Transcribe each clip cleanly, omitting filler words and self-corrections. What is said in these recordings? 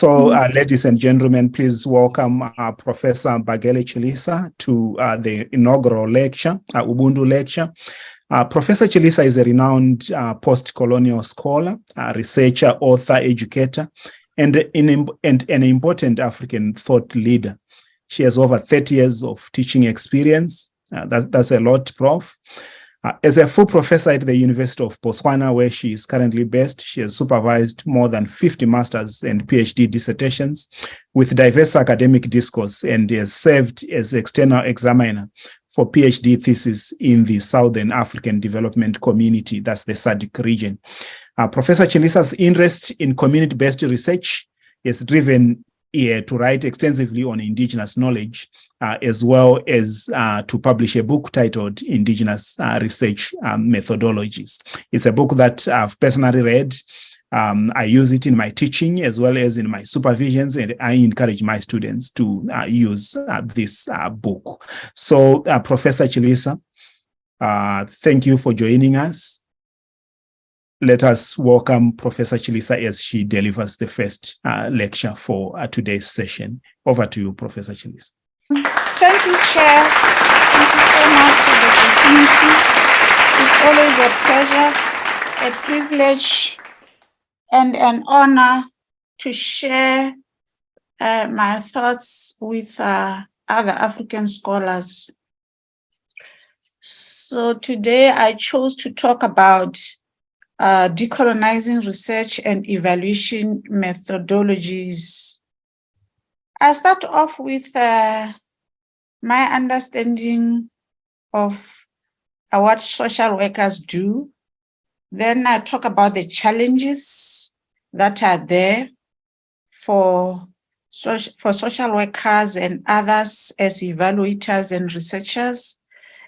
So, ladies and gentlemen, please welcome Professor Bagele Chilisa to the inaugural lecture, Ubuntu lecture. Professor Chilisa is a renowned post-colonial scholar, researcher, author, educator, and an important African thought leader. She has over 30 years of teaching experience. That's a lot, Prof. As a full professor at the University of Postcolonial, where she is currently based, she has supervised more than 50 master's and PhD dissertations with diverse academic discourse, and has served as external examiner for PhD thesis in the Southern African Development Community, that's the SADC region. Professor Chilisa's interest in community-based research is driven to write extensively on indigenous knowledge, as well as to publish a book titled Indigenous Research Methodologies. It's a book that I've personally read. I use it in my teaching as well as in my supervisions, and I encourage my students to use this book. So, Professor Chilisa, thank you for joining us. Let us welcome Professor Chilisa as she delivers the first lecture for today's session. Over to you, Professor Chilisa. Thank you, Chair. Thank you so much for the opportunity. It's always a pleasure, a privilege, and an honor to share my thoughts with other African scholars. So today I chose to talk about decolonizing research and evaluation methodologies. I start off with my understanding of what social workers do. Then I talk about the challenges that are there for social workers and others as evaluators and researchers.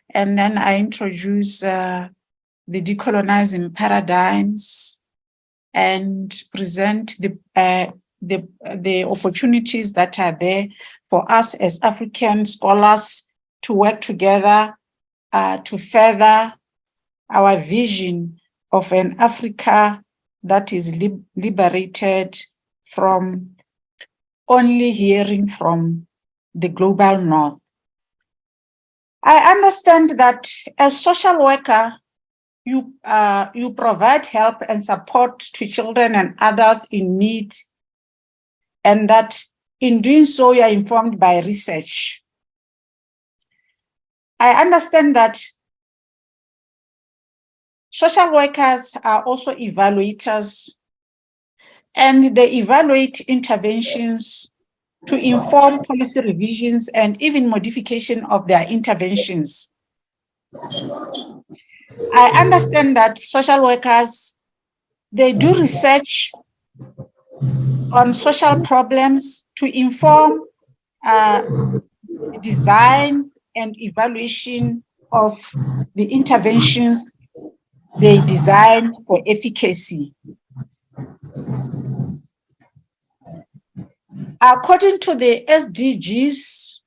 And then I introduce the decolonizing paradigms and present the opportunities that are there for us as African scholars to work together to further our vision of an Africa that is liberated from only hearing from the global north. I understand that as social worker, you provide help and support to children and adults in need, and that in doing so, you are informed by research. I understand that social workers are also evaluators, and they evaluate interventions to inform policy revisions and even modification of their interventions. I understand that social workers, they do research on social problems to inform design and evaluation of the interventions they design for efficacy. According to the SDGs,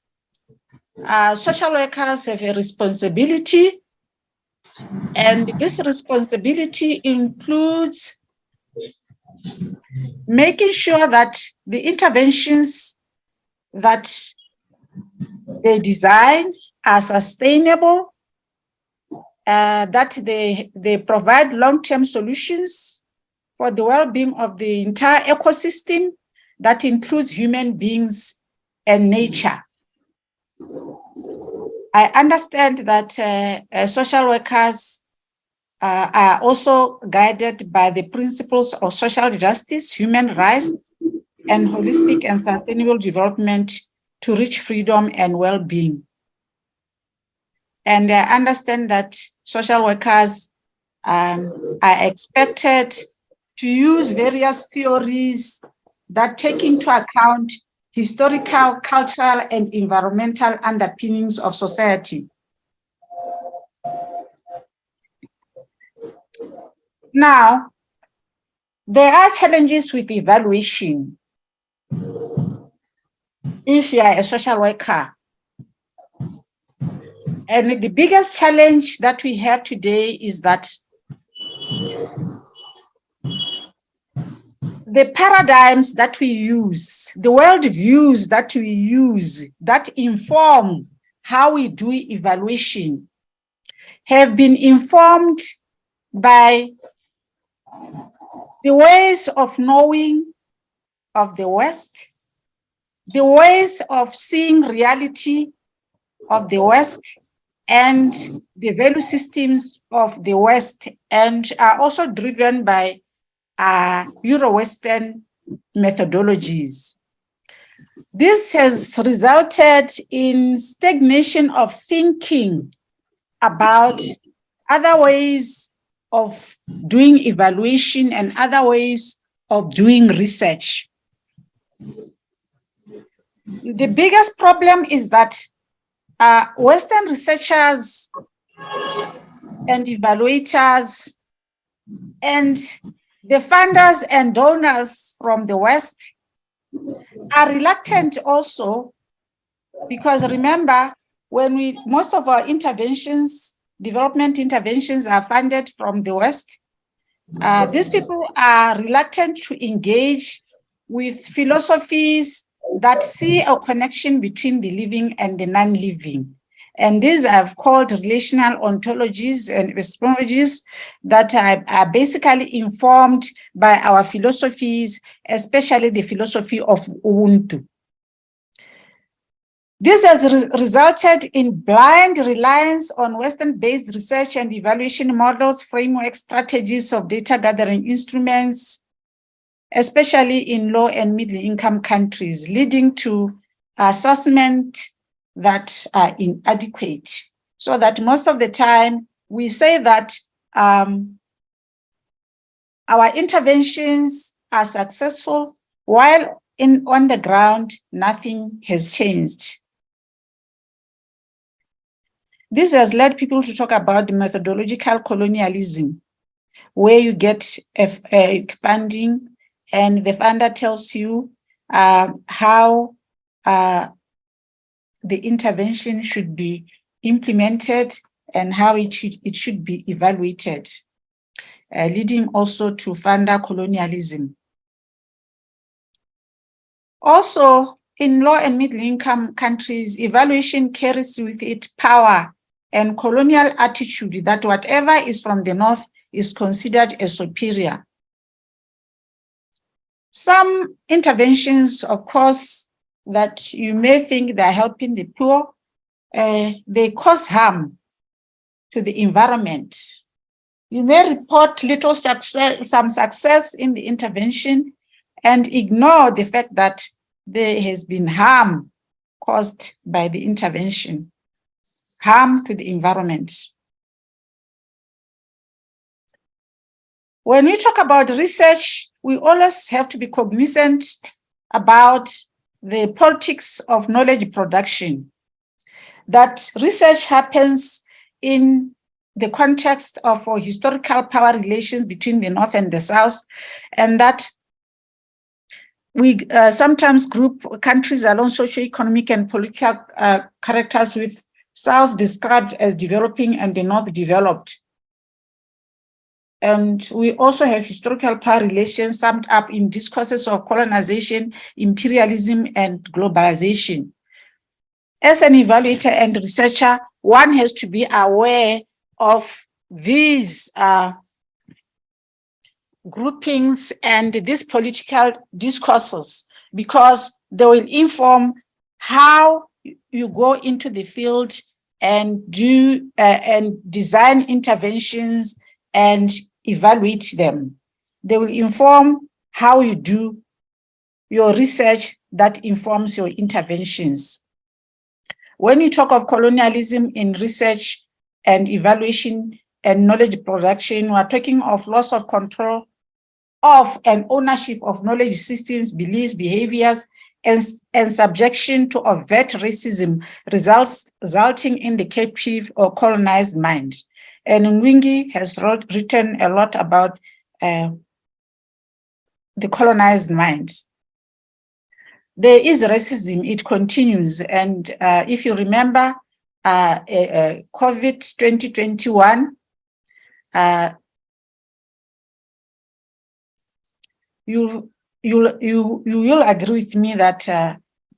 social workers have a responsibility, and this responsibility includes making sure that the interventions that they design are sustainable, that they provide long-term solutions for the well-being of the entire ecosystem that includes human beings and nature. I understand that social workers are also guided by the principles of social justice, human rights, and holistic and sustainable development to reach freedom and well-being. And I understand that social workers are expected to use various theories that take into account historical, cultural, and environmental underpinnings of society. Now, there are challenges with evaluation. If you are a social worker, and the biggest challenge that we have the paradigms that we use, the world views that we use that inform how we do evaluation have been informed by the ways of knowing of the West, the ways of seeing reality of the West, and the value systems of the West, and are also driven by Euro-Western methodologies. This has resulted in stagnation of thinking about other ways of doing evaluation and other ways of doing research. The biggest problem is that Western researchers and evaluators and the funders and donors from the West are reluctant also, because remember, when most of our interventions, development interventions, are funded from the West, these people are reluctant to engage with philosophies that see a connection between the living and the non-living. And these I've called relational ontologies and epistemologies that are basically informed by our philosophies, especially the philosophy of Ubuntu. This has resulted in blind reliance on Western-based research and evaluation models, frameworks, strategies of data gathering instruments, especially in low and middle income countries, leading to assessment that are inadequate. So that most of the time we say that our interventions are successful, while on the ground, nothing has changed. This has led people to talk about the methodological colonialism, where you get funding and the funder tells you how the intervention should be implemented and how it should be evaluated, leading also to funder colonialism. Also, in low and middle income countries, evaluation carries with it power and colonial attitude that whatever is from the North is considered as superior. Some interventions, of course, that you may think they're helping the poor, they cause harm to the environment. You may report little success, some success in the intervention, and ignore the fact that there has been harm caused by the intervention, harm to the environment. When we talk about research, we always have to be cognizant about the politics of knowledge production, that research happens in the context of historical power relations between the North and the South, and that we sometimes group countries along socio-economic and political characters, with South described as developing and the North developed. And we also have historical power relations summed up in discourses of colonization, imperialism, and globalization. As an evaluator and researcher, one has to be aware of these groupings and these political discourses, because they will inform how you go into the field and do and design interventions and evaluate them. They will inform how you do your research that informs your interventions. When you talk of colonialism in research and evaluation and knowledge production, we are talking of loss of control of and ownership of knowledge systems, beliefs, behaviors, and subjection to overt racism, resulting in the captive or colonized mind. And Nwingi has written a lot about the colonized mind. There is racism, it continues. And if you remember, COVID 2021, you will agree with me that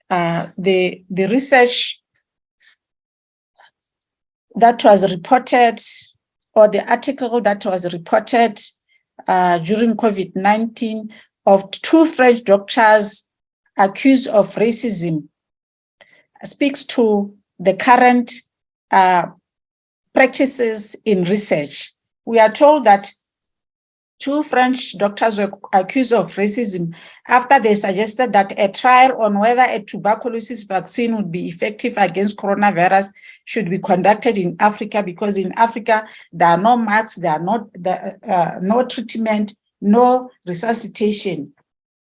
the research that was reported, or the article that was reported during COVID-19 of 2 French doctors accused of racism speaks to the current practices in research. We are told that 2 French doctors were accused of racism after they suggested that a trial on whether a tuberculosis vaccine would be effective against coronavirus should be conducted in Africa, because in Africa there are no masks, there are no treatment, no resuscitation.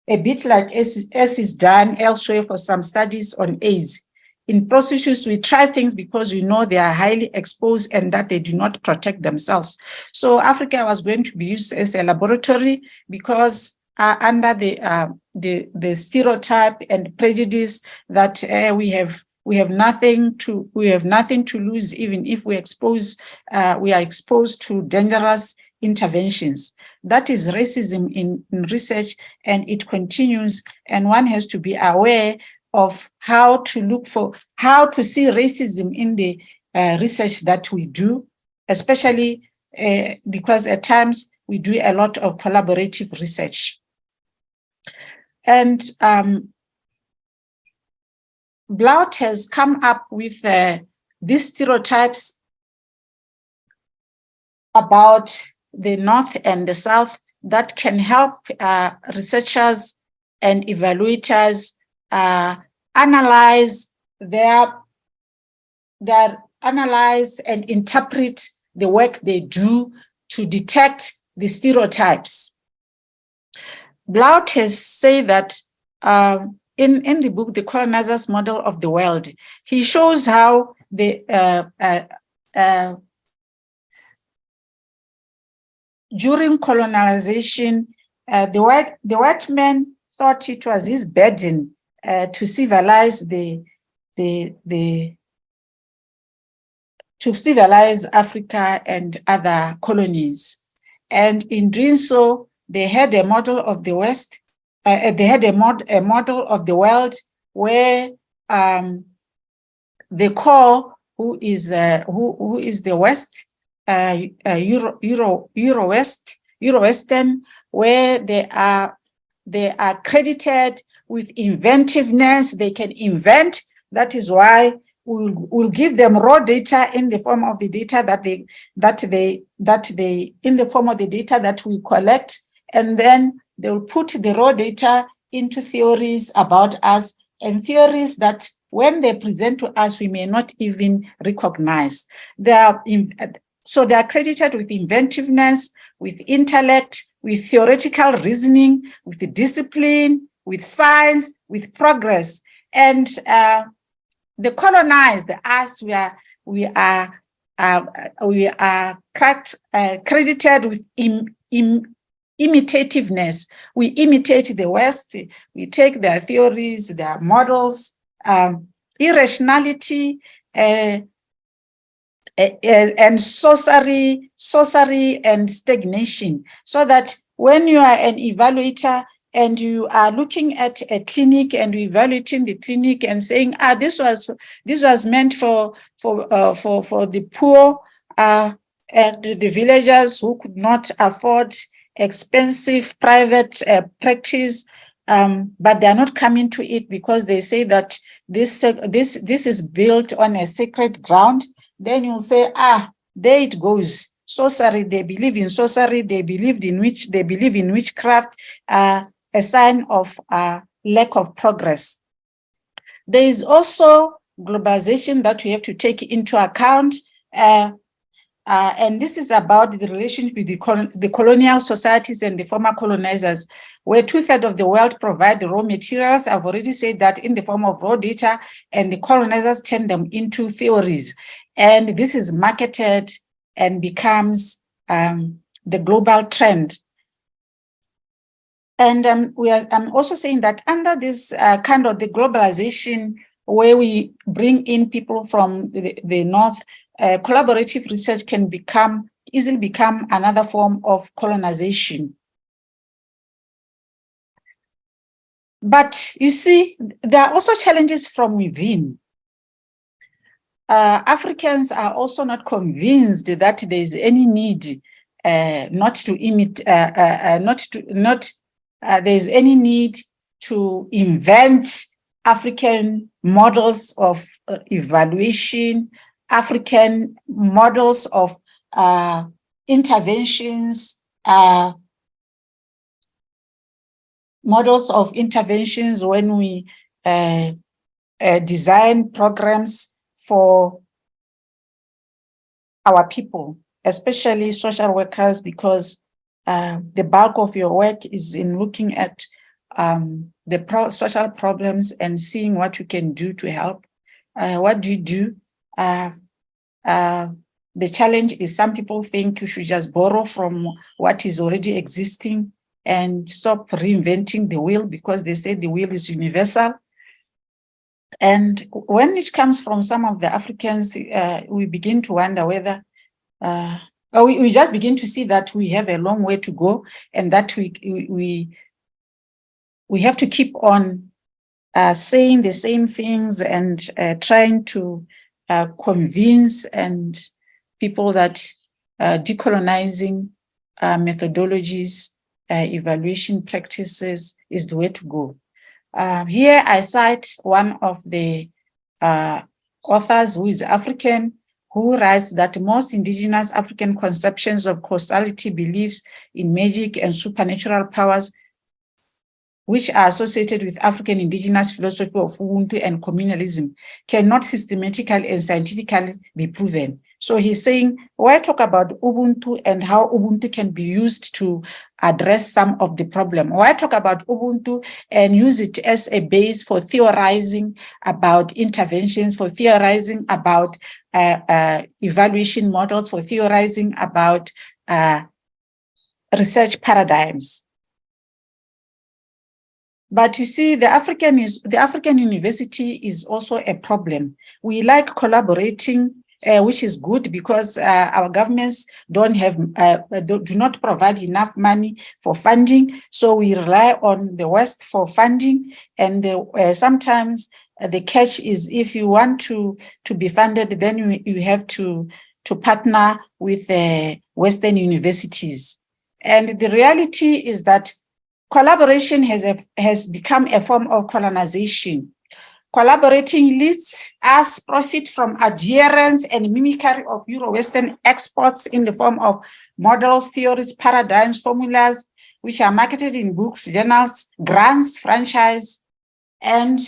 A bit like as is done elsewhere for some studies on AIDS. In prostitutes, we try things because we know they are highly exposed and that they do not protect themselves. So Africa was going to be used as a laboratory because under the stereotype and prejudice that we have nothing to lose, even if we are exposed to dangerous interventions. That is racism in research, and it continues, and one has to be aware of how to see racism in the research that we do, especially because at times we do a lot of collaborative research. And Blount has come up with these stereotypes about the North and the South that can help researchers and evaluators analyze analyze and interpret the work they do to detect the stereotypes. Blount has said that in the book, The Colonizer's Model of the World, he shows how during colonization, the white man thought it was his burden to civilize Africa and other colonies, and in doing so, they had a model of the West. They had a model of the world where the core, who is the West, Euro-Western, where they are credited with inventiveness. They can invent. That is why we'll give them raw data in the form of the data that we collect, and then they'll put the raw data into theories about us, and theories that when they present to us, we may not even recognize. So they are credited with inventiveness, with intellect, with theoretical reasoning, with the discipline, with science, with progress. And the colonized, us, we are credited with imitativeness. We imitate the West. We take their theories, their models, irrationality, and sorcery and stagnation, so that when you are an evaluator and you are looking at a clinic and evaluating the clinic and saying, this was meant for the poor and the villagers who could not afford expensive private practice, but they are not coming to it because they say that this is built on a sacred ground. Then you'll say, there it goes. Sorcery, they believe in sorcery, they believe in witchcraft, a sign of lack of progress. There is also globalization that we have to take into account, and this is about the relationship with the colonial societies and the former colonizers, where 2/3 of the world provide the raw materials. I've already said that in the form of raw data, and the colonizers turn them into theories. And this is marketed and becomes the global trend. And I'm also saying that under this kind of the globalization, where we bring in people from the North, collaborative research can easily become another form of colonization. But you see, there are also challenges from within. Africans are also not convinced that there is any need not to imitate, there's any need to invent African models of evaluation, African models of interventions, when we design programs for our people, especially social workers, because the bulk of your work is in looking at the social problems and seeing what you can do to help. What do you do? The challenge is some people think you should just borrow from what is already existing and stop reinventing the wheel, because they say the wheel is universal. And when it comes from some of the Africans, we begin to wonder whether, we just begin to see that we have a long way to go, and that we have to keep on saying the same things and trying to convince people that decolonizing methodologies, evaluation practices is the way to go. Here I cite one of the authors who is African, who writes that most indigenous African conceptions of causality, beliefs in magic and supernatural powers, which are associated with African indigenous philosophy of Ubuntu and communalism, cannot systematically and scientifically be proven. So he's saying, why talk about Ubuntu and how Ubuntu can be used to address some of the problem? Why talk about Ubuntu and use it as a base for theorizing about interventions, for theorizing about evaluation models, for theorizing about research paradigms? But you see, the African university is also a problem. We like collaborating, which is good, because our governments do not provide enough money for funding. So we rely on the West for funding. And sometimes the catch is, if you want to be funded, then you have to partner with Western universities. And the reality is that collaboration has become a form of colonization. Collaborating lets us profit from adherence and mimicry of Euro-Western exports in the form of models, theories, paradigms, formulas, which are marketed in books, journals, grants, franchise. And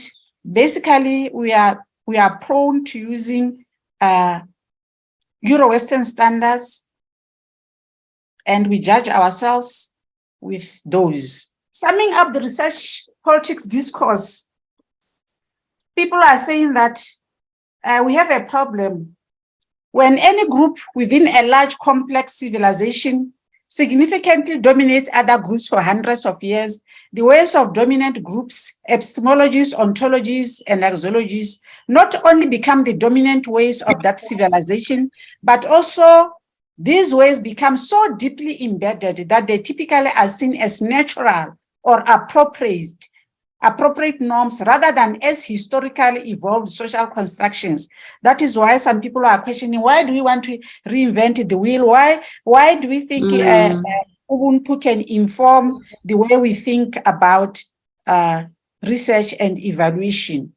basically, we are prone to using Euro-Western standards, and we judge ourselves with those. Summing up the research politics discourse, people are saying that we have a problem when any group within a large complex civilization significantly dominates other groups for hundreds of years. The ways of dominant groups, epistemologies, ontologies, and axiologies not only become the dominant ways of that civilization, but also these ways become so deeply embedded that they typically are seen as natural or appropriate norms rather than as historically evolved social constructions. That is why some people are questioning, why do we want to reinvent the wheel? Why do we think Ubuntu can inform the way we think about research and evaluation?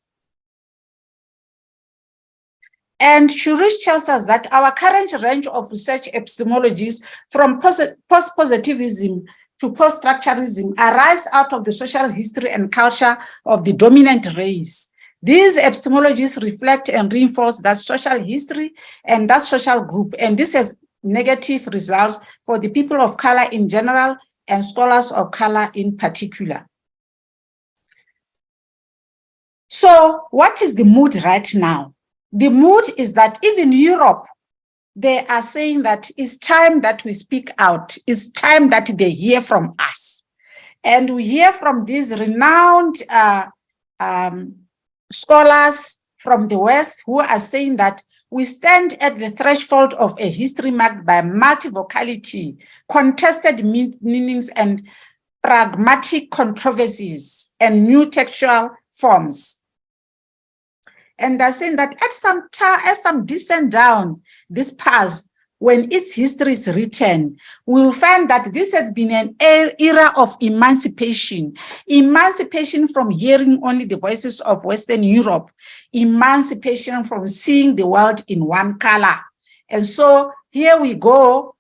And Shurish tells us that our current range of research epistemologies, from post-positivism to post-structuralism, arise out of the social history and culture of the dominant race. These epistemologies reflect and reinforce that social history and that social group, and this has negative results for the people of color in general and scholars of color in particular. So what is the mood right now? The mood is that even Europe, they are saying that it's time that we speak out. It's time that they hear from us. And we hear from these renowned scholars from the West who are saying that we stand at the threshold of a history marked by multivocality, contested meanings, and pragmatic controversies, and new textual forms. And they're saying that at some descent down this path, when its history is written, we'll find that this has been an era of emancipation from hearing only the voices of Western Europe, emancipation from seeing the world in one color. And so here we go.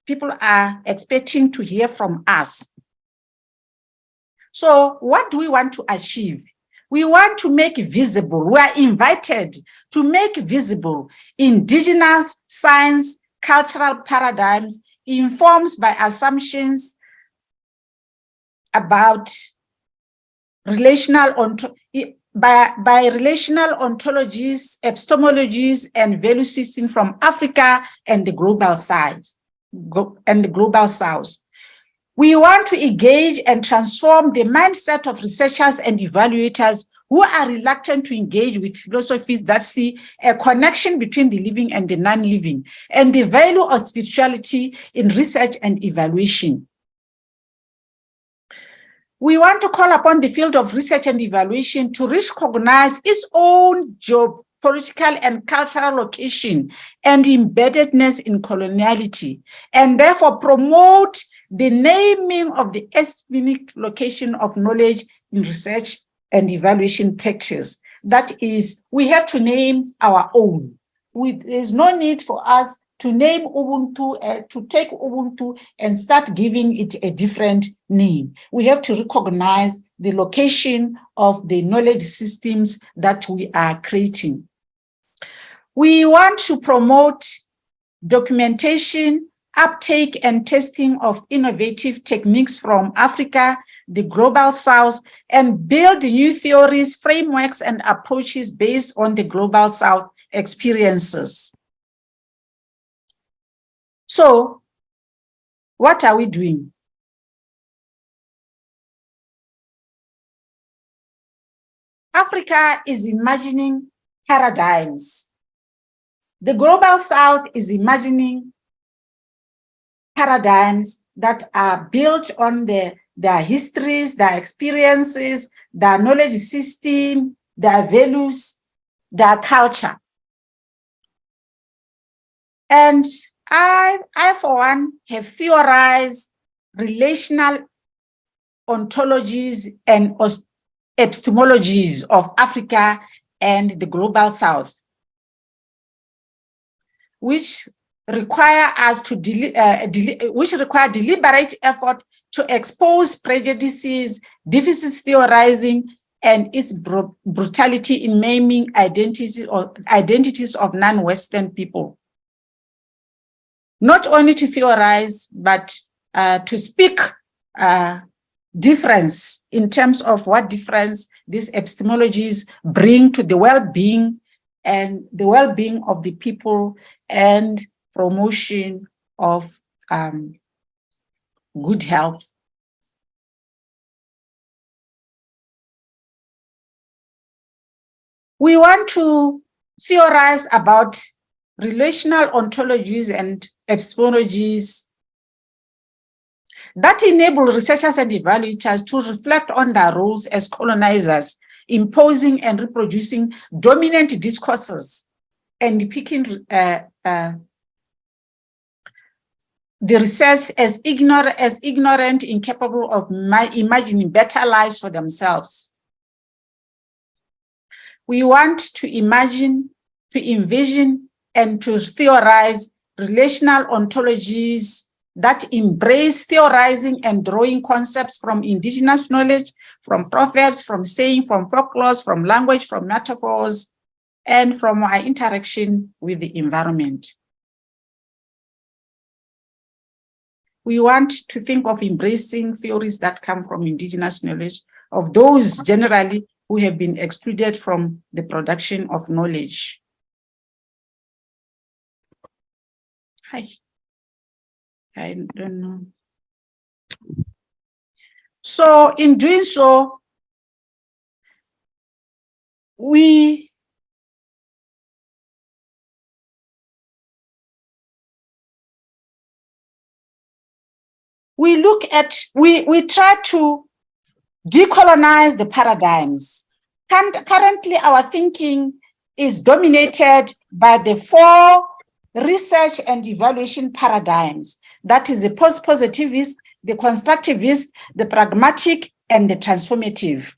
People are expecting to hear from us. So what do we want to achieve? We want to make visible, we are invited to make visible indigenous science, cultural paradigms informed by assumptions about relational ontologies, epistemologies, and value systems from Africa and the global south. We want to engage and transform the mindset of researchers and evaluators who are reluctant to engage with philosophies that see a connection between the living and the non-living, and the value of spirituality in research and evaluation. We want to call upon the field of research and evaluation to recognize its own geopolitical and cultural location and embeddedness in coloniality, and therefore promote the naming of the ethnic location of knowledge in research and evaluation practice. That is, we have to name our own. There's no need for us to name Ubuntu, to take Ubuntu and start giving it a different name. We have to recognize the location of the knowledge systems that we are creating. We want to promote documentation, uptake, and testing of innovative techniques from Africa, the global south, and build new theories, frameworks, and approaches based on the global south experiences. So, what are we doing? Africa is imagining paradigms. The global south is imagining paradigms that are built on their histories, their experiences, their knowledge system, their values, their culture. And I for one, have theorized relational ontologies and epistemologies of Africa and the global south, which require us to deliberate effort to expose prejudices, deficit theorizing, and its brutality in maiming identities of non-Western people. Not only to theorize, but to speak difference in terms of what difference these epistemologies bring to the well-being and the well-being of the people and promotion of good health. We want to theorize about relational ontologies and epistemologies that enable researchers and evaluators to reflect on their roles as colonizers, imposing and reproducing dominant discourses and depicting the research as ignorant, incapable of imagining better lives for themselves. We want to imagine, to envision, and to theorize relational ontologies that embrace theorizing and drawing concepts from indigenous knowledge, from proverbs, from saying, from folklore, from language, from metaphors, and from our interaction with the environment. We want to think of embracing theories that come from indigenous knowledge, of those generally who have been excluded from the production of knowledge. I don't know. So in doing so, we we try to decolonize the paradigms. Currently, our thinking is dominated by the 4 research and evaluation paradigms. That is the post-positivist, the constructivist, the pragmatic, and the transformative.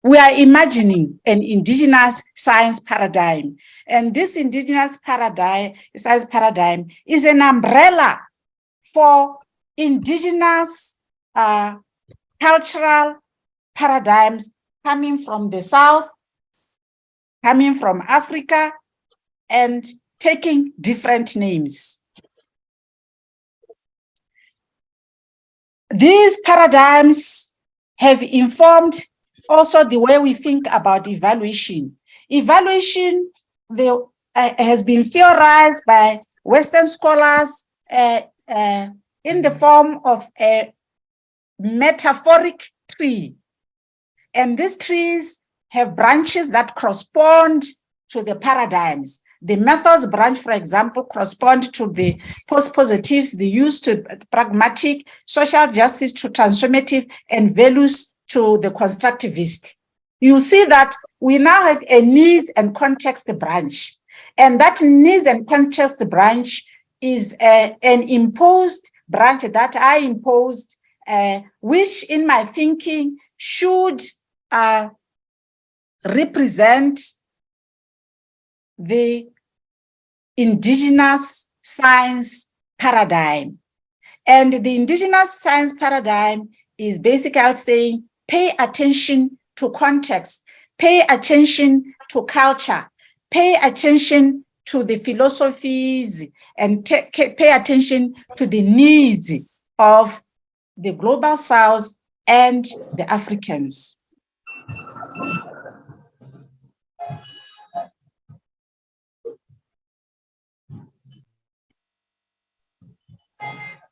We are imagining an indigenous science paradigm. And this indigenous science paradigm is an umbrella for indigenous cultural paradigms coming from the South, coming from Africa, and taking different names. These paradigms have informed also the way we think about evaluation. Evaluation has been theorized by Western scholars in the form of a metaphoric tree. And these trees have branches that correspond to the paradigms. The methods branch, for example, correspond to the post-positives, the use to pragmatic, social justice to transformative, and values to the constructivist. You see that we now have a needs and context branch. And that needs and context branch is an imposed branch that I imposed, which in my thinking should represent the indigenous science paradigm. And the indigenous science paradigm is basically saying, pay attention to context, pay attention to culture, pay attention to the philosophies, and pay attention to the needs of the global South and the Africans.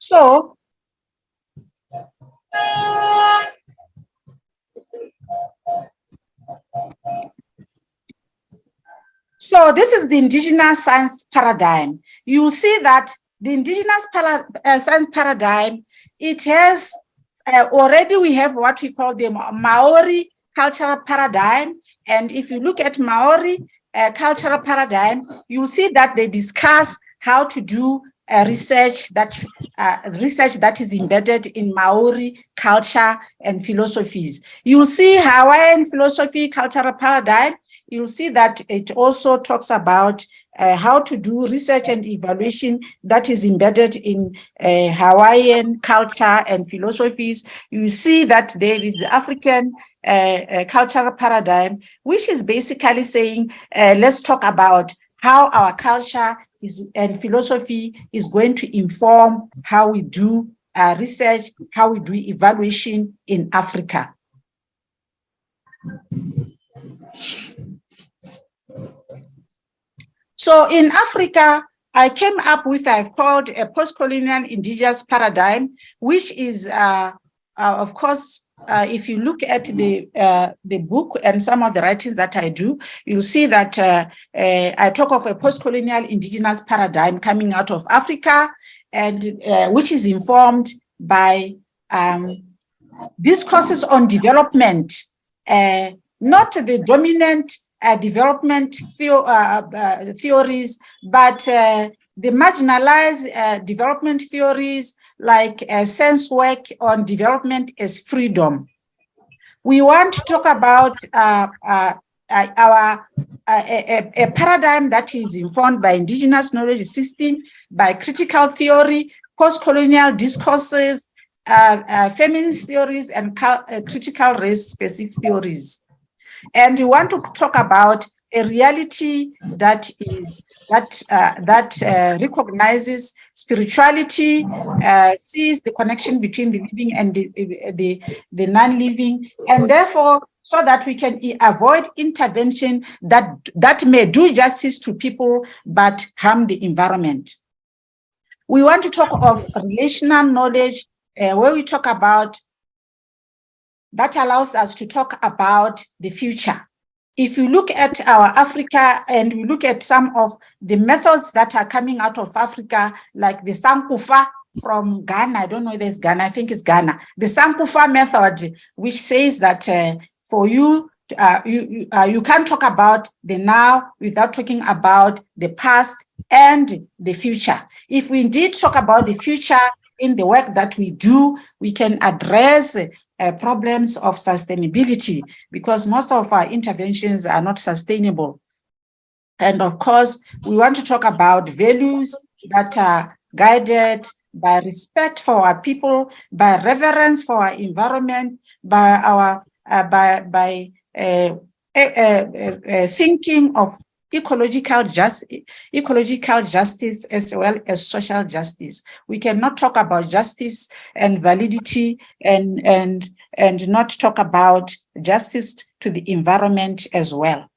So this is the indigenous science paradigm. You will see that the indigenous science paradigm, it has already we have what we call the Maori cultural paradigm. And if you look at Maori cultural paradigm, you will see that they discuss how to do research that is embedded in Maori culture and philosophies. You will see Hawaiian philosophy cultural paradigm. You'll see that it also talks about how to do research and evaluation that is embedded in Hawaiian culture and philosophies. You see that there is the African cultural paradigm, which is basically saying, let's talk about how our culture and philosophy is going to inform how we do research, how we do evaluation in Africa. So in Africa, I came up with, I've called a post-colonial indigenous paradigm, which is, of course, if you look at the book and some of the writings that I do, you'll see that I talk of a post-colonial indigenous paradigm coming out of Africa, and which is informed by discourses on development, not the dominant development theories, but the marginalized development theories like sense work on development as freedom. We want to talk about a paradigm that is informed by indigenous knowledge system, by critical theory, post-colonial discourses, feminist theories, and critical race-specific theories. And we want to talk about a reality that recognizes spirituality, sees the connection between the living and the non-living, and therefore, so that we can avoid intervention that may do justice to people but harm the environment. We want to talk of relational knowledge, where we talk about that allows us to talk about the future. If you look at our Africa and we look at some of the methods that are coming out of Africa, like the Sankufa from Ghana. I don't know if there's Ghana. I think it's Ghana. The Sankofa method, which says that for you, you can't talk about the now without talking about the past and the future. If we indeed talk about the future in the work that we do, we can address problems of sustainability, because most of our interventions are not sustainable. And of course, we want to talk about values that are guided by respect for our people, by reverence for our environment, by our thinking of ecological justice as well as social justice. We cannot talk about justice and validity and not talk about justice to the environment as well.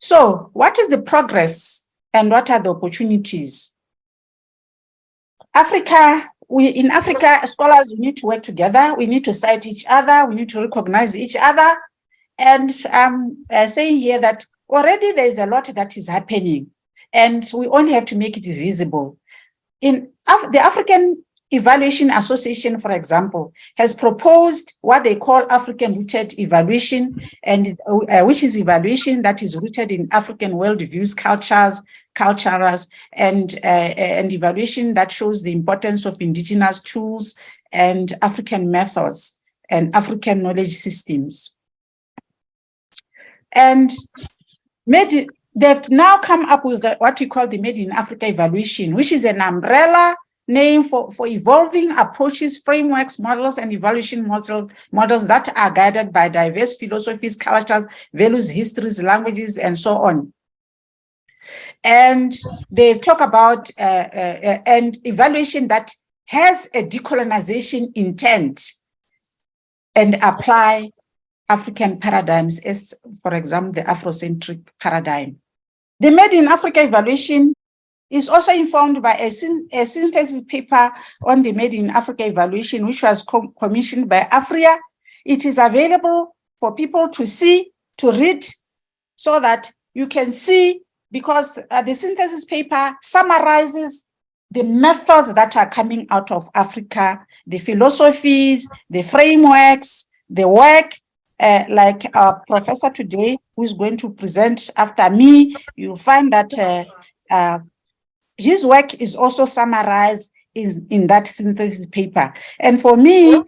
So what is the progress and what are the opportunities? In Africa, scholars, we need to work together. We need to cite each other. We need to recognize each other. And I'm saying here that already there is a lot that is happening, and we only have to make it visible. In the African Evaluation Association, for example, has proposed what they call African-rooted evaluation, and which is evaluation that is rooted in African worldviews, cultures, and evaluation that shows the importance of indigenous tools and African methods and African knowledge systems. And they've now come up with what we call the Made in Africa evaluation, which is an umbrella name for evolving approaches, frameworks, models, and evaluation models that are guided by diverse philosophies, cultures, values, histories, languages, and so on. And they talk about an evaluation that has a decolonization intent and apply African paradigms, as, for example, the Afrocentric paradigm. The Made in Africa evaluation is also informed by a synthesis paper on the Made in Africa evaluation, which was commissioned by AFRIA. It is available for people to see, to read, so that you can see, because the synthesis paper summarizes the methods that are coming out of Africa, the philosophies, the frameworks, the work, like our professor today, who is going to present after me. You'll find that his work is also summarized in that synthesis paper. And for me,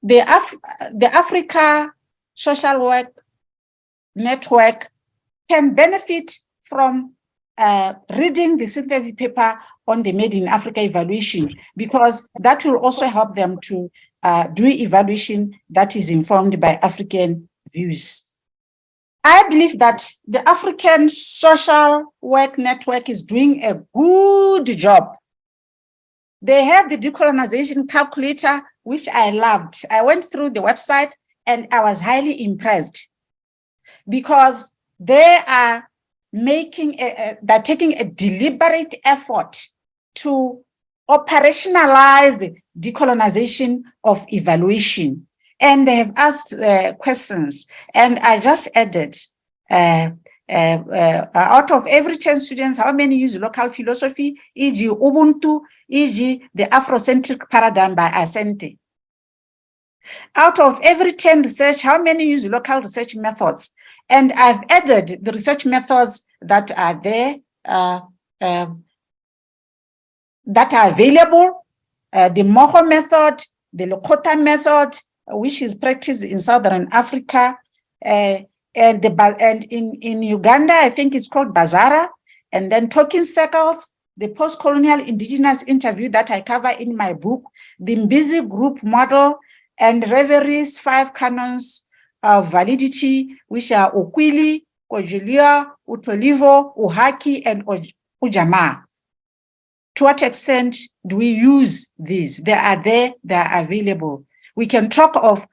the Africa Social Work Network can benefit from reading the synthesis paper on the Made in Africa evaluation, because that will also help them to do evaluation that is informed by African views. I believe that the African Social Work Network is doing a good job. They have the decolonization calculator, which I loved. I went through the website and I was highly impressed, because they are they're taking a deliberate effort to operationalize decolonization of evaluation. And they have asked questions, and I just added, out of every 10 students, how many use local philosophy, e.g. Ubuntu, e.g. the Afrocentric paradigm by Asante? Out of every 10 research, how many use local research methods? And I've added the research methods that are there, that are available, the Moho method, the Lokota method, which is practiced in Southern Africa, and in Uganda, I think it's called Bazara, and then talking circles, the post-colonial indigenous interview that I cover in my book, the Mbizi group model, and Reveries 5 canons of validity, which are Okwili, Kojulia, Utolivo, Uhaki, and Ujamaa. To what extent do we use these? They are there, they are available. We can talk of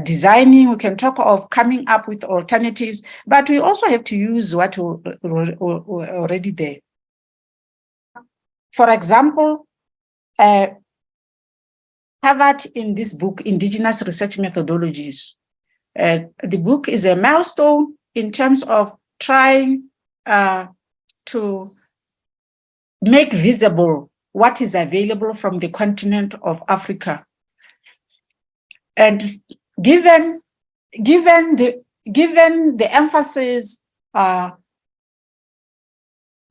designing, we can talk of coming up with alternatives, but we also have to use what already there. For example, covered in this book, Indigenous Research Methodologies, the book is a milestone in terms of trying to make visible what is available from the continent of Africa. And given the emphasis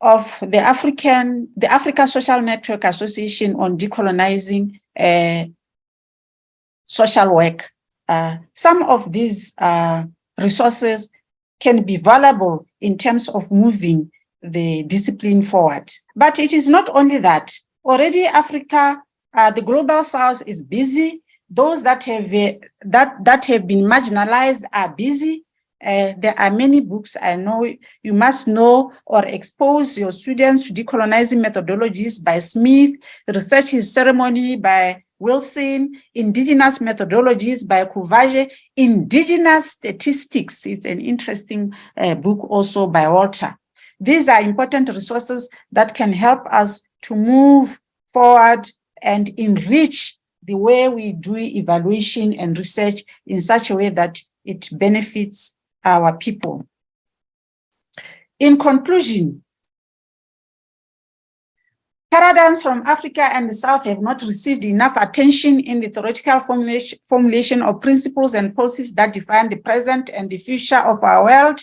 of the Africa Social Network Association on decolonizing social work, some of these resources can be valuable in terms of moving the discipline forward. But it is not only that. Already Africa, the global south is busy. Those that have been marginalized are busy. There are many books. I know you must know or expose your students to decolonizing methodologies by Smith, Research is Ceremony by Wilson, Indigenous Methodologies by Courage, Indigenous Statistics. It's an interesting book also by Walter. These are important resources that can help us to move forward and enrich the way we do evaluation and research in such a way that it benefits our people. In conclusion, paradigms from Africa and the South have not received enough attention in the theoretical formulation of principles and policies that define the present and the future of our world.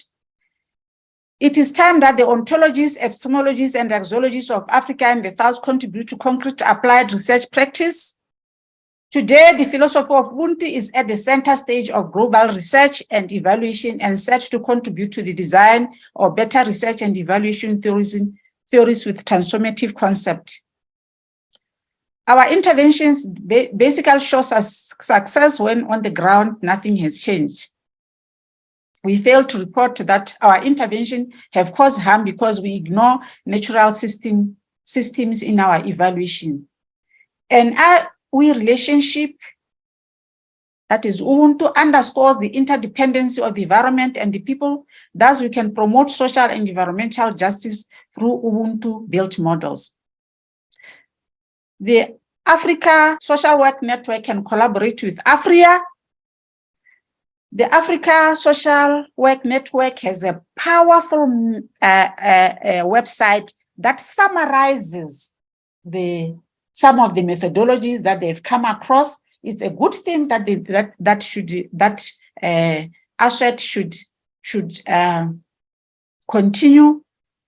It is time that the ontologies, epistemologies, and axiologies of Africa and the South contribute to concrete applied research practice. Today, the philosophy of Ubuntu is at the center stage of global research and evaluation and set to contribute to the design of better research and evaluation theories with transformative concept. Our interventions basically show us success when on the ground nothing has changed. We fail to report that our intervention have caused harm because we ignore natural systems in our evaluation. And our relationship, that is Ubuntu, underscores the interdependency of the environment and the people. Thus, we can promote social and environmental justice through Ubuntu-built models. The Africa Social Work Network can collaborate with AFRIA. The Africa Social Work Network has a powerful website that summarizes some of the methodologies that they've come across. It's a good thing that asset should continue.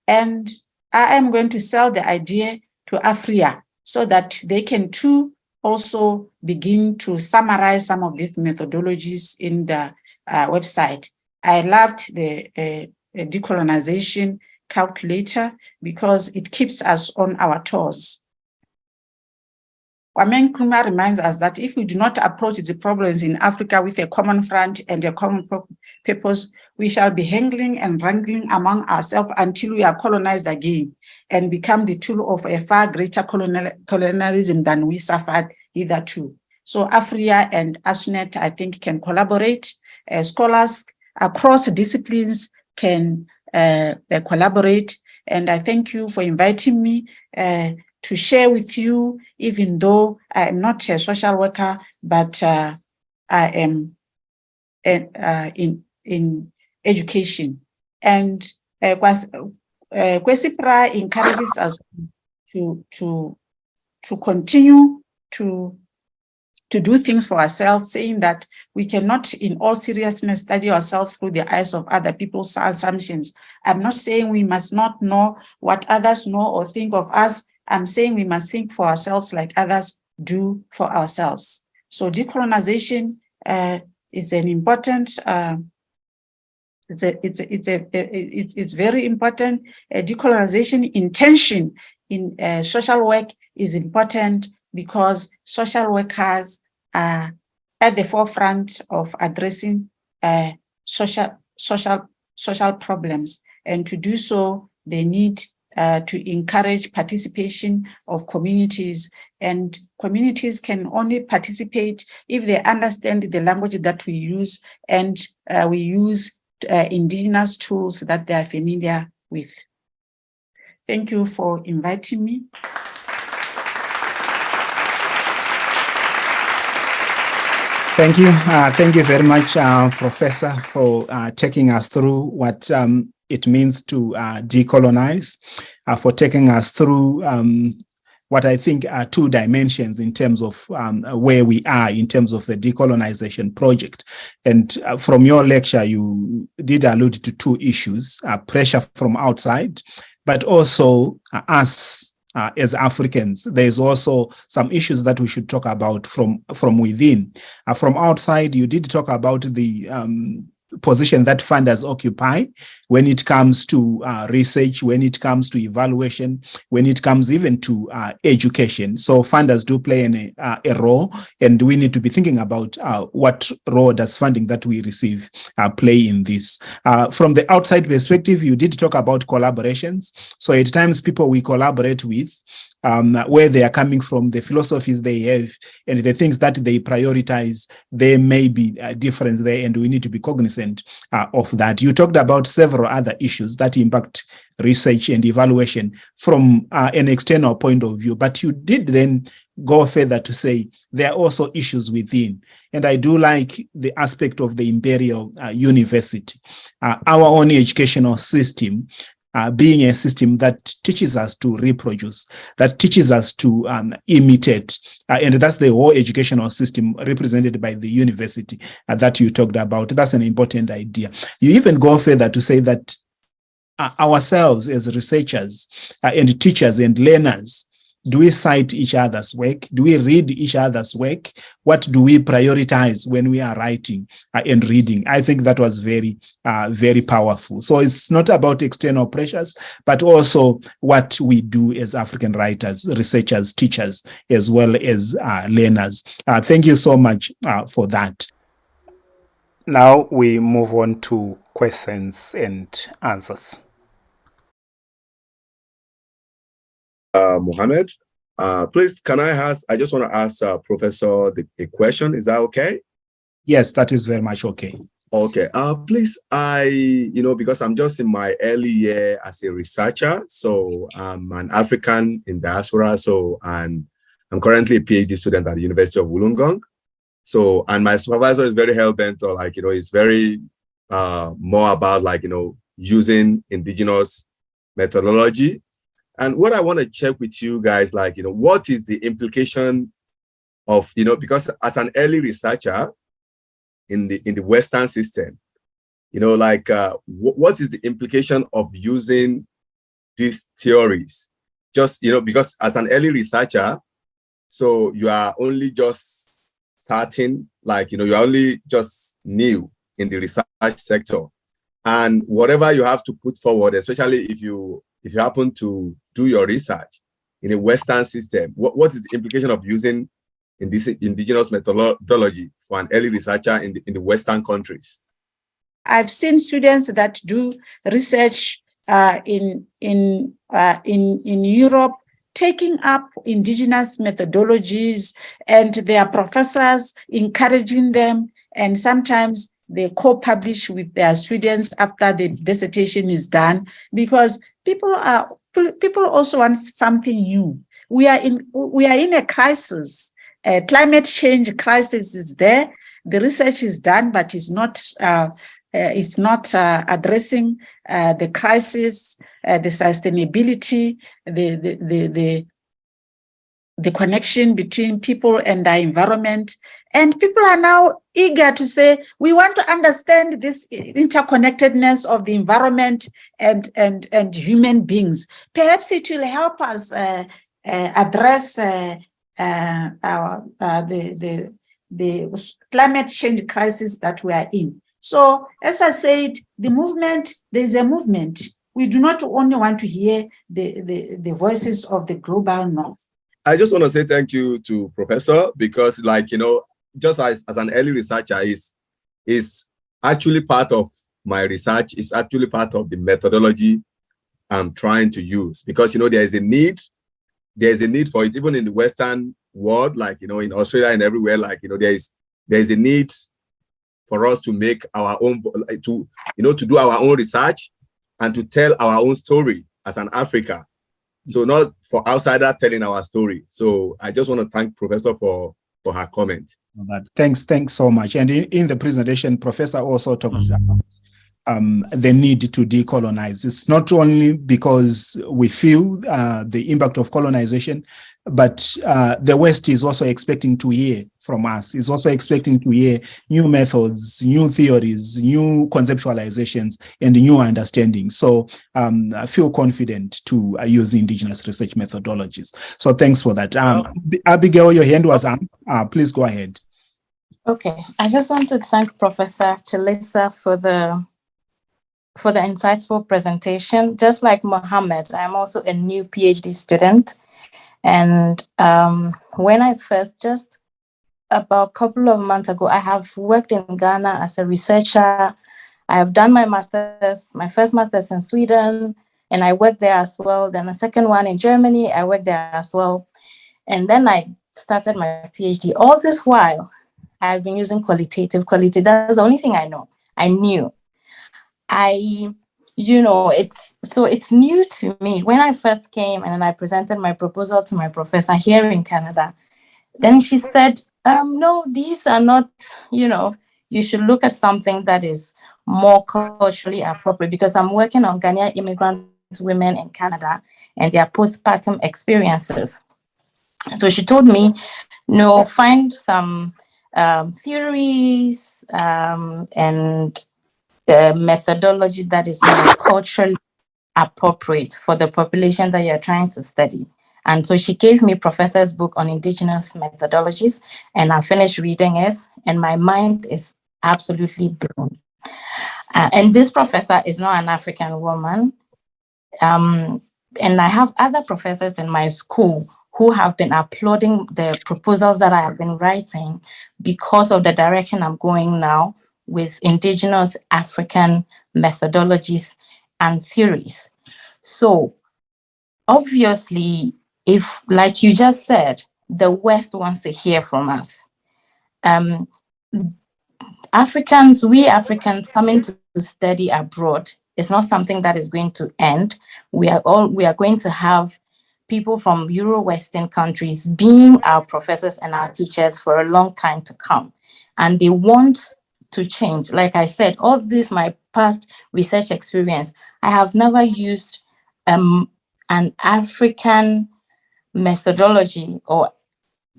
And I am going to sell the idea to AFRIA so that they can too also begin to summarize some of these methodologies in the website. I loved the decolonization calculator because it keeps us on our toes. Kwame Nkrumah reminds us that if we do not approach the problems in Africa with a common front and a common purpose, we shall be haggling and wrangling among ourselves until we are colonized again and become the tool of a far greater colonialism than we suffered hitherto. So AFRIA and ASNET, I think, can collaborate. Scholars across disciplines can collaborate. And I thank you for inviting me to share with you, even though I am not a social worker, but I am in education. And Kwesipra encourages us to continue to do things for ourselves, saying that we cannot, in all seriousness, study ourselves through the eyes of other people's assumptions. I'm not saying we must not know what others know or think of us. I'm saying we must think for ourselves like others do for ourselves. So decolonization is an important. It's very important. Decolonization intention in social work is important because social workers are at the forefront of addressing social problems, and to do so, they need to encourage participation of communities, and communities can only participate if they understand the language that we use, and we use indigenous tools that they are familiar with. Thank you for inviting me. Thank you. Thank you very much, Professor, for taking us through what it means to decolonize, for taking us through what I think are two dimensions in terms of where we are in terms of the decolonization project. And from your lecture, you did allude to two issues, pressure from outside, but also us as Africans. There's also some issues that we should talk about from within. From outside, you did talk about the position that funders occupy when it comes to research, when it comes to evaluation, when it comes even to education. So funders do play a role, and we need to be thinking about what role does funding that we receive play in this. From the outside perspective, you did talk about collaborations. So at times people we collaborate with, where they are coming from, the philosophies they have, and the things that they prioritize, there may be a difference there, and we need to be cognizant of that. You talked about several other issues that impact research and evaluation from an external point of view, but you did then go further to say there are also issues within. And I do like the aspect of the imperial university, our own educational system, being a system that teaches us to reproduce, that teaches us to imitate. And that's the whole educational system represented by the university that you talked about. That's an important idea. You even go further to say that ourselves as researchers and teachers and learners, do we cite each other's work? Do we read each other's work? What do we prioritize when we are writing and reading? I think that was very, very powerful. So it's not about external pressures, but also what we do as African writers, researchers, teachers, as well as learners. Thank you so much for that. Now we move on to questions and answers. Mohammed, please, can I just want to ask Professor a question. Is that okay? Yes, that is very much okay. Okay. Please, because I'm just in my early year as a researcher, so I'm an African in diaspora, and I'm currently a PhD student at the University of Wollongong. So, and my supervisor is very hell-bent on, it's very more about, using indigenous methodology. And what I want to check with you guys, what is the implication of, because as an early researcher in the Western system, what is the implication of using these theories? Just, because as an early researcher, so you are only just starting, you're only just new in the research sector. And whatever you have to put forward, especially if you happen to do your research in a Western system, what is the implication of using in this indigenous methodology for an early researcher in the Western countries? I've seen students that do research in Europe, taking up indigenous methodologies, and their professors encouraging them, and sometimes they co-publish with their students after the dissertation is done, because people also want something new. We are in a crisis. Climate change crisis is there. The research is done, but it's not addressing the crisis, the sustainability, the connection between people and the environment. And people are now eager to say, we want to understand this interconnectedness of the environment and human beings. Perhaps it will help us address the climate change crisis that we are in. So, as I said, there's a movement. We do not only want to hear the voices of the global north. I just want to say thank you to Professor, because just as an early researcher is actually part of my research, is actually part of the methodology I'm trying to use, because there's a need for it, even in the Western world, in Australia and everywhere, there's a need for us to make our own, to do our own research and to tell our own story as an Africa. So not for outsider telling our story. So I just want to thank Professor for for her comment. Thanks so much. And in the presentation, Professor also talked about the need to decolonize. It's not only because we feel the impact of colonization, but the West is also expecting to hear from us. Is also expecting to hear new methods, new theories, new conceptualizations, and new understanding. So I feel confident to use Indigenous research methodologies. So thanks for that. Abigail, your hand was up. Please go ahead. Okay, I just want to thank Professor Chilisa for the insightful presentation. Just like Mohammed, I'm also a new PhD student. And when I first, just about a couple of months ago, I have worked in Ghana as a researcher. I have done my first master's in Sweden, and I worked there as well. Then a second one in Germany, I worked there as well. And then I started my PhD. All this while, I've been using qualitative. That's the only thing I know. I knew. It's new to me. When I first came and I presented my proposal to my professor here in Canada, then she said, no, these are not, you should look at something that is more culturally appropriate, because I'm working on Ghanaian immigrant women in Canada and their postpartum experiences. So she told me, no, find some theories and methodology that is more culturally appropriate for the population that you're trying to study. And so she gave me Professor's book on Indigenous Methodologies, and I finished reading it, and my mind is absolutely blown. And this professor is not an African woman. And I have other professors in my school who have been applauding the proposals that I have been writing because of the direction I'm going now with Indigenous African methodologies and theories. So obviously, if, like you just said, the West wants to hear from us, we Africans coming to study abroad is not something that is going to end. We are going to have people from Euro-Western countries being our professors and our teachers for a long time to come. And they want to change. Like I said, all this, my past research experience, I have never used an African methodology or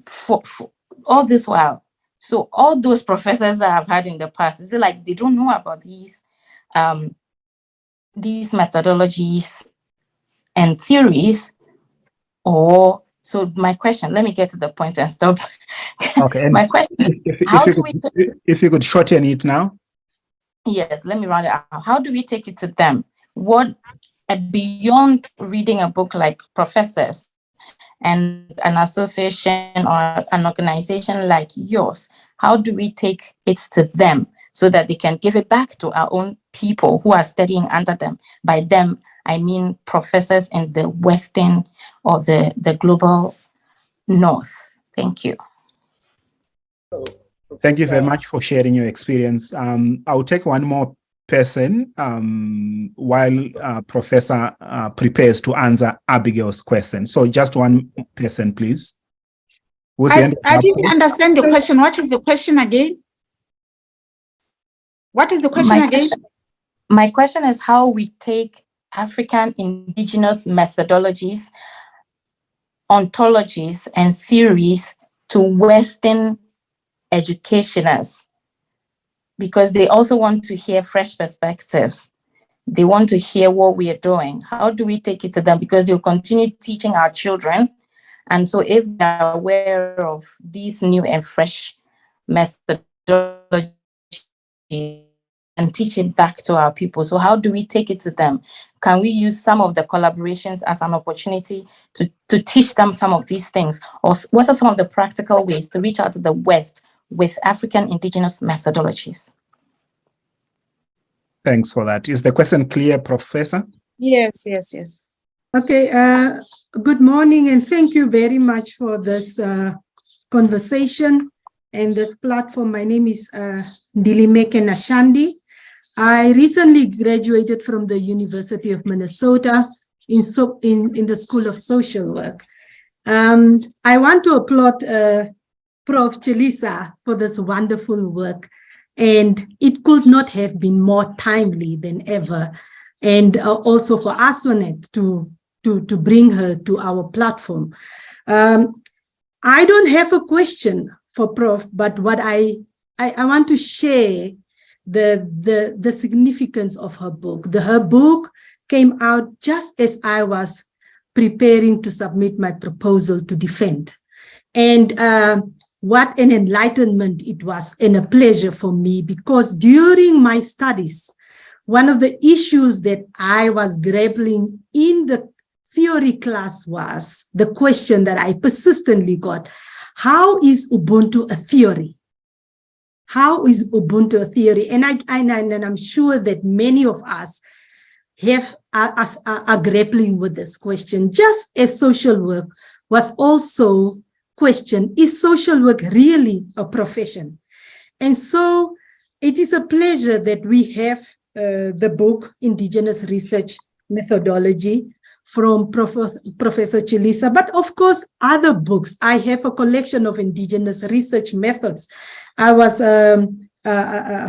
for all this while. So all those professors that I've had in the past, is it like they don't know about these methodologies and theories? Or, so my question, let me get to the point and stop. Okay. My question is, if you could shorten it now. Yes, let me round it out. How do we take it to them? What, beyond reading a book like Professors and an association or an organization like yours, how do we take it to them so that they can give it back to our own people who are studying under them? By them, I mean professors in the Western or the global North. Thank you. Thank you very much for sharing your experience. I'll take one more person while Professor prepares to answer Abigail's question. So just one person, please. I didn't understand the question. What is the question again? What is the question again? My question is how we take African indigenous methodologies, ontologies, and theories to Western educationers, because they also want to hear fresh perspectives. They want to hear what we are doing. How do we take it to them? Because they'll continue teaching our children. And so if they're aware of these new and fresh methodologies, and teach it back to our people. So how do we take it to them? Can we use some of the collaborations as an opportunity to teach them some of these things? Or what are some of the practical ways to reach out to the West with African indigenous methodologies? Thanks for that. Is the question clear, Professor? Yes. Okay, good morning, and thank you very much for this conversation and this platform. My name is Ndilimeke Nashandi. I recently graduated from the University of Minnesota in the School of Social Work. I want to applaud Prof. Chilisa for this wonderful work. And it could not have been more timely than ever. And also for Aswanet to bring her to our platform. I don't have a question for Prof, but what I want to share the significance of her book. Her book came out just as I was preparing to submit my proposal to defend. And what an enlightenment it was and a pleasure for me, because during my studies, one of the issues that I was grappling in the theory class was the question that I persistently got: how is Ubuntu a theory? How is Ubuntu a theory? And I'm sure that many of us are grappling with this question, just as social work was also questioned: is social work really a profession? And so it is a pleasure that we have the book Indigenous Research Methodology from Professor Chilisa, but of course other books. I have a collection of indigenous research methods. I was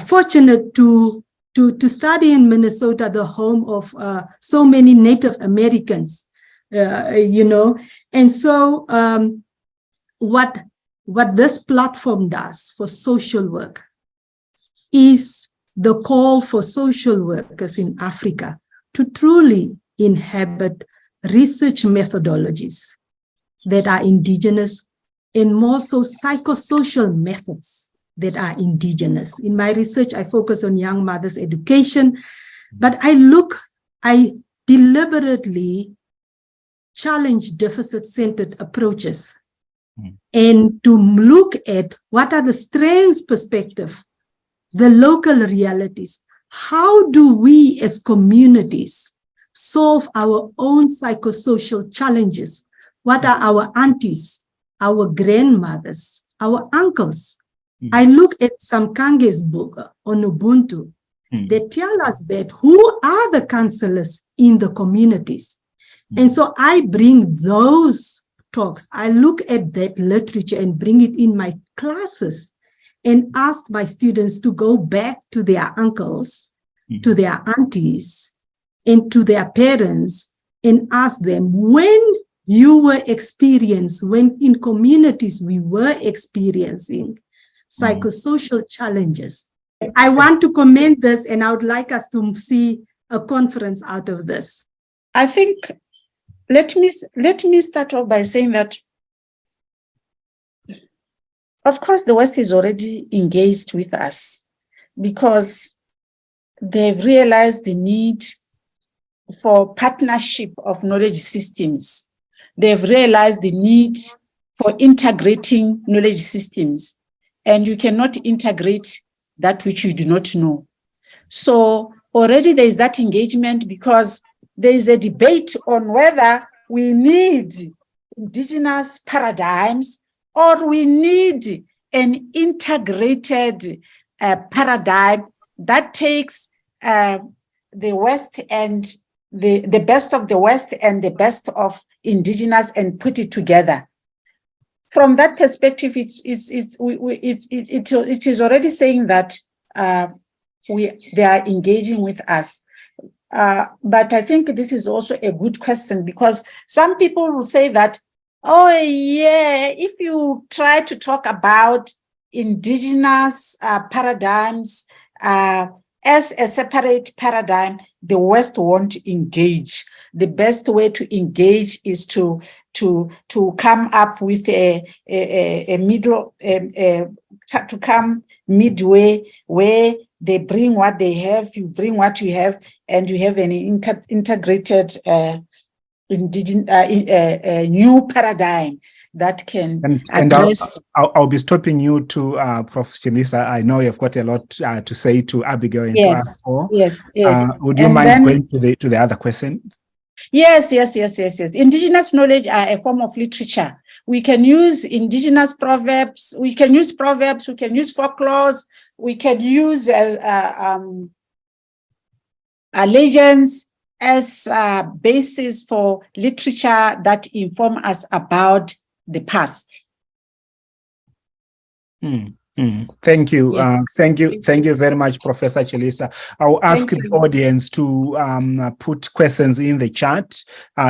fortunate to study in Minnesota, the home of so many Native Americans, and so what this platform does for social work is the call for social workers in Africa to truly inhabit research methodologies that are indigenous, and more so psychosocial methods that are indigenous. In my research, I focus on young mothers' education, but I deliberately challenge deficit-centered approaches and to look at what are the strengths perspective, the local realities. How do we as communities solve our own psychosocial challenges? What are our aunties, our grandmothers, our uncles? I look at Samkange's book on Ubuntu that tell us that who are the counselors in the communities. And so I bring those talks, I look at that literature and bring it in my classes and ask my students to go back to their uncles, to their aunties, and to their parents and ask them, when you were experiencing, when in communities we were experiencing psychosocial challenges. I want to commend this, and I would like us to see a conference out of this. I think, let me start off by saying that, of course, the West is already engaged with us because they've realized the need for partnership of knowledge systems. They've realized the need for integrating knowledge systems, and you cannot integrate that which you do not know. So already there is that engagement because there is a debate on whether we need indigenous paradigms or we need an integrated paradigm that takes the West and the best of the West and the best of indigenous and put it together. From that perspective, it is already saying that they are engaging with us. But I think this is also a good question because some people will say that, oh yeah, if you try to talk about indigenous paradigms as a separate paradigm, the West won't engage. The best way to engage is to come up with a middle, to come midway where they bring what they have, you bring what you have, and you have an integrated new paradigm that can address. I'll be stopping you to Prof. Chilisa. I know you've got a lot to say to Abigail and to us all. Yes. Would you mind going to the other question? Yes. Indigenous knowledge are a form of literature. We can use indigenous proverbs. We can use folklores. We can use legends as a basis for literature that inform us about the past. Thank you. Yes. Thank you very much, Professor Chilisa. I'll ask Thank the you. audience to put questions in the chat.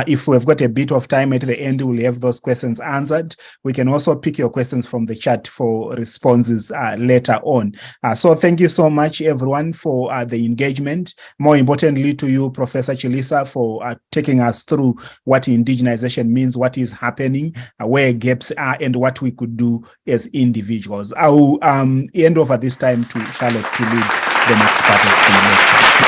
If we've got a bit of time at the end, we'll have those questions answered. We can also pick your questions from the chat for responses later on. So thank you so much, everyone, for the engagement. More importantly to you, Professor Chilisa, for taking us through what indigenization means, what is happening, where gaps are, and what we could do as individuals. I will hand over this time to Charlotte to lead the next part of the lecture.